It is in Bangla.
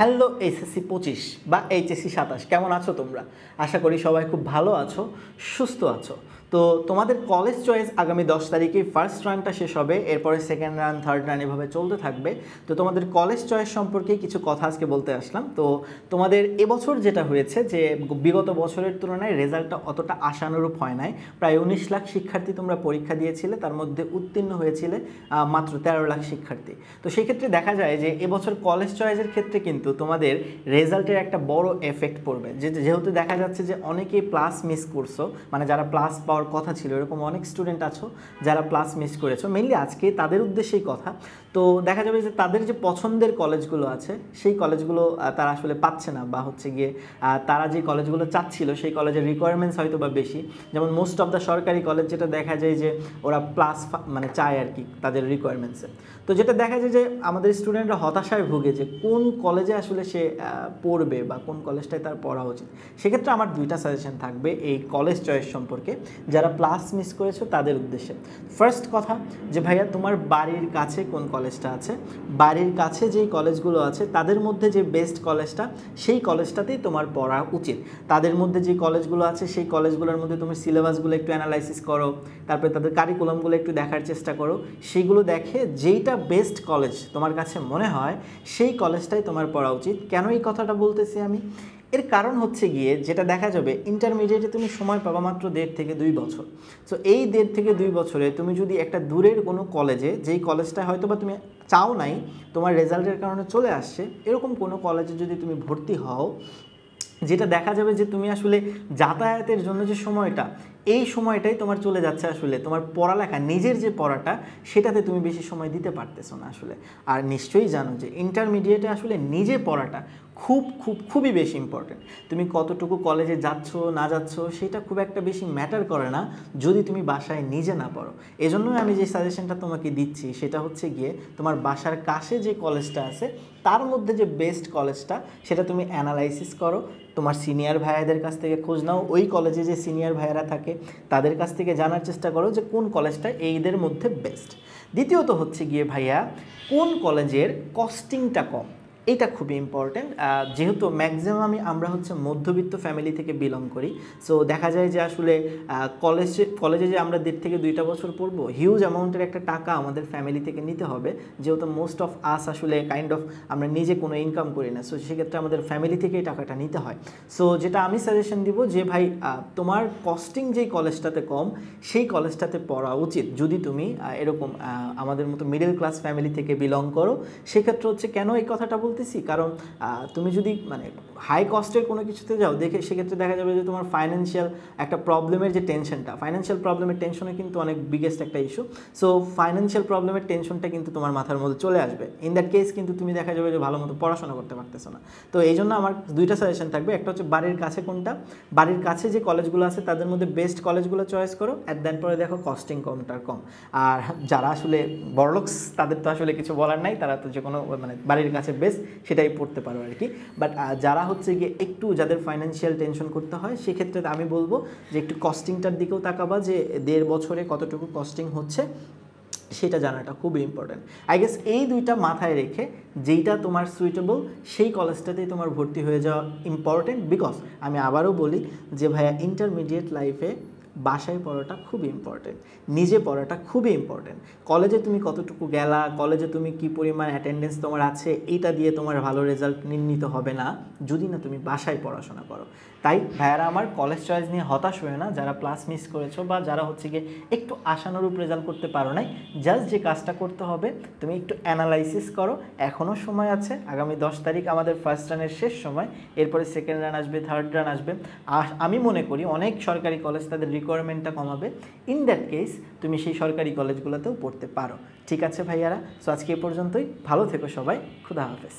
হ্যালো এসএসসি 25 বা এইচএসসি 27 কেমন আছো তোমরা? আশা করি সবাই খুব ভালো আছো, সুস্থ আছো। তো তোমাদের কলেজ চয়েস আগামী 10 তারিখে ফার্স্ট রানটা শেষ হবে, এরপরে সেকেন্ড রান, থার্ড রান এভাবে চলতে থাকবে। তো তোমাদের কলেজ চয়েস সম্পর্কে কিছু কথা আজকে বলতে আসলাম। তো তোমাদের এবছর যেটা হয়েছে যে বিগত বছরের তুলনায় রেজাল্টটা অতটা আশানুরূপ হয় নাই। প্রায় 19 লাখ শিক্ষার্থী তোমরা পরীক্ষা দিয়েছিলে, তার মধ্যে উত্তীর্ণ হয়েছিলে মাত্র 13 লাখ শিক্ষার্থী। তো সেক্ষেত্রে দেখা যায় যে এবছর কলেজ চয়েসের ক্ষেত্রে কিন্তু তোমাদের রেজাল্টের একটা বড় এফেক্ট পড়বে, যেহেতু দেখা যাচ্ছে যে অনেকেই প্লাস মিস করছো, মানে যারা প্লাস পাওয়ার কথা ছিল এরকম অনেক স্টুডেন্ট আছো যারা প্লাস মিস করেছো। মেইনলি আজকে তাদের উদ্দেশ্যেই কথা। তো দেখা যাবে যে তাদের যে পছন্দের কলেজগুলো আছে সেই কলেজগুলো তারা আসলে পাচ্ছে না, বা হচ্ছে গিয়ে তারা যে কলেজগুলো চাচ্ছিল সেই কলেজের রিকোয়ারমেন্টস হয়তো বা বেশি। যেমন মোস্ট অফ দ্য সরকারি কলেজ যেটা দেখা যায় যে ওরা প্লাস মানে চায় আর কি তাদের রিকোয়ারমেন্টসে। তো যেটা দেখা যায় যে আমাদের স্টুডেন্টরা হতাশায় ভুগে যে কোন কলেজে আসলে সে পড়বে বা কোন কলেজটায় তার পড়া উচিত। সেক্ষেত্রে আমার দুইটা সাজেশন থাকবে এই কলেজ চয়েস সম্পর্কে যারা প্লাস মিস করেছো তাদের উদ্দেশ্যে। ফার্স্ট কথা যে ভাইয়া তোমার বাড়ির কাছে কোন কলেজটা আছে, বাড়ির কাছে যেই কলেজগুলো আছে তাদের মধ্যে যে বেস্ট কলেজটা সেই কলেজটাতেই তোমার পড়া উচিত। তাদের মধ্যে যে কলেজগুলো আছে সেই কলেজগুলোর মধ্যে তুমি সিলেবাসগুলো একটু অ্যানালাইসিস করো, তারপরে তাদের কারিকুলামগুলো একটু দেখার চেষ্টা করো। সেইগুলো দেখে যেইটা বেস্ট কলেজ তোমার কাছে মনে হয় সেই কলেজটাই তোমার পড়া উচিত। কেন এই কথাটা বলতেছি আমি? এর কারণ হচ্ছে গিয়ে যেটা দেখা যাবে ইন্টারমিডিয়েটে তুমি সময় পাবা মাত্র 1.5 থেকে 2 বছর। সো এই 1.5 থেকে 2 বছরে তুমি যদি একটা দূরের কোনো কলেজে, যেই কলেজটা হয়তো বা তুমি চাও নাই, তোমার রেজাল্টের কারণে চলে আসছে, এরকম কোনো কলেজে যদি তুমি ভর্তি হও, যেটা দেখা যাবে যে তুমি আসলে যাতায়াতের জন্য যে সময়টা, এই সময়টাই তোমার চলে যাচ্ছে আসলে তোমার পড়ালেখা, নিজের যে পড়াটা সেটাতে তুমি বেশি সময় দিতে পারতেছো না আসলে। আর নিশ্চয়ই জানো যে ইন্টারমিডিয়েটে আসলে নিজে পড়াটা খুবই বেশি ইম্পর্টেন্ট। তুমি কতটুকু কলেজে যাচ্ছ না যাচ্ছ সেটা খুব একটা বেশি ম্যাটার করে না যদি তুমি বাসায় নিজে না পড়ো। এজন্যই আমি যে সাজেশনটা তোমাকে দিচ্ছি সেটা হচ্ছে গিয়ে তোমার বাসার কাছে যে কলেজটা আছে তার মধ্যে যে বেস্ট কলেজটা সেটা তুমি অ্যানালাইসিস করো। তোমার সিনিয়র ভাইয়াদের কাছ থেকে খোঁজ নাও, ওই কলেজে যে সিনিয়র ভাইয়ারা থাকে তাদের কাছ থেকে জানার চেষ্টা করো যে কোন কলেজটা এইদের মধ্যে বেস্ট। দ্বিতীয়ত হচ্ছে গিয়ে ভাইয়া কোন কলেজের কস্টিংটা কম, এটা খুবই ইম্পর্ট্যান্ট। যেহেতু ম্যাক্সিমামই আমরা হচ্ছে মধ্যবিত্ত ফ্যামিলি থেকে বিলং করি, সো দেখা যায় যে আসলে কলেজে যে আমরা 1.5 থেকে 2 বছর পড়বো, হিউজ অ্যামাউন্টের একটা টাকা আমাদের ফ্যামিলি থেকে নিতে হবে, যেহেতু মোস্ট অফ আস আসলে কাইন্ড অফ আমরা নিজে কোনো ইনকাম করি না। সো সেক্ষেত্রে আমাদের ফ্যামিলি থেকে এই টাকাটা নিতে হয়। সো যেটা আমি সাজেশন দিব যে ভাই তোমার কস্টিং যেই কলেজটাতে কম সেই কলেজটাতে পড়া উচিত যদি তুমি এরকম আমাদের মতো মিডল ক্লাস ফ্যামিলি থেকে বিলং করো। সেক্ষেত্রে হচ্ছে কেন এই কথাটা বলতেছি, কারণ তুমি যদি মানে হাই কস্টের কোনো কিছুতে যাও দেখে সেক্ষেত্রে দেখা যাবে যে তোমার ফাইন্যান্সিয়াল একটা প্রবলেমের যে টেনশনটা, ফাইন্যান্সিয়াল প্রবলেমের টেনশনে কিন্তু অনেক বিগেস্ট একটা ইস্যু। সো ফাইন্যান্সিয়াল প্রবলেমের টেনশনটা কিন্তু তোমার মাথার মধ্যে চলে আসবে। ইন দ্যাট কেস কিন্তু তুমি দেখা যাবে যে ভালো মতো পড়াশোনা করতে পারতেছো না। তো এই জন্য আমার দুইটা সাজেশন থাকবে, একটা হচ্ছে বাড়ির কাছে কোনটা, বাড়ির কাছে যে কলেজগুলো আছে তাদের মধ্যে বেস্ট কলেজগুলো চয়েস করো, অ্যাট দেন পরে দেখো কস্টিং কমটার কম। আর যারা আসলে বড়লোকস তাদের তো আসলে কিছু বলার নাই, তারা তো যে কোনো মানে বাড়ির কাছে বেস্ট সেটাই পড়তে পারো আর কি। বাট যারা হচ্ছে গিয়ে একটু যাদের ফাইন্যান্সিয়াল টেনশন করতে হয় সেক্ষেত্রে আমি বলবো যে একটু কস্টিংটার দিকেও তাকাবা, যে 1.5 বছরে কতটুকু কস্টিং হচ্ছে সেটা জানাটা খুবই ইম্পর্ট্যান্ট। আই গেস এই দুইটা মাথায় রেখে যেইটা তোমার সুইটেবল সেই কলেজটাতেই তোমার ভর্তি হয়ে যাওয়া ইম্পর্ট্যান্ট। বিকজ আমি আবারও বলি যে ভাইয়া ইন্টারমিডিয়েট লাইফে বাসায় পড়াটা খুবই ইম্পর্টেন্ট, নিজে পড়াটা খুবই ইম্পর্টেন্ট। কলেজে তুমি কতটুকু গেলা, কলেজে তুমি কি পরিমাণ অ্যাটেন্ডেন্স তোমার আছে, এইটা দিয়ে তোমার ভালো রেজাল্ট নির্ণীত হবে না যদি না তুমি বাসায় পড়াশোনা করো। তাই ভাইয়ারা আমার কলেজ চয়েস নিয়ে হতাশ হয়ে না, যারা প্লাস মিস করেছো বা যারা হচ্ছে গিয়ে একটু আশানুরূপ রেজাল্ট করতে পারো নাই, জাস্ট যে কাজটা করতে হবে তুমি একটু অ্যানালাইসিস করো। এখনও সময় আছে, আগামী 10 তারিখ আমাদের ফার্স্ট রানের শেষ সময়, এরপরে সেকেন্ড রান আসবে, থার্ড রান আসবে। আমি মনে করি অনেক সরকারি কলেজ তাদের রিকোয়ারমেন্টটা কমাবে। ইন দ্যাট কেস তুমি সেই সরকারি কলেজগুলোতেও পড়তে পারো। ঠিক আছে ভাইয়ারা, সো আজকে এ পর্যন্তই। ভালো থেকো সবাই, খুদা হাফেজ।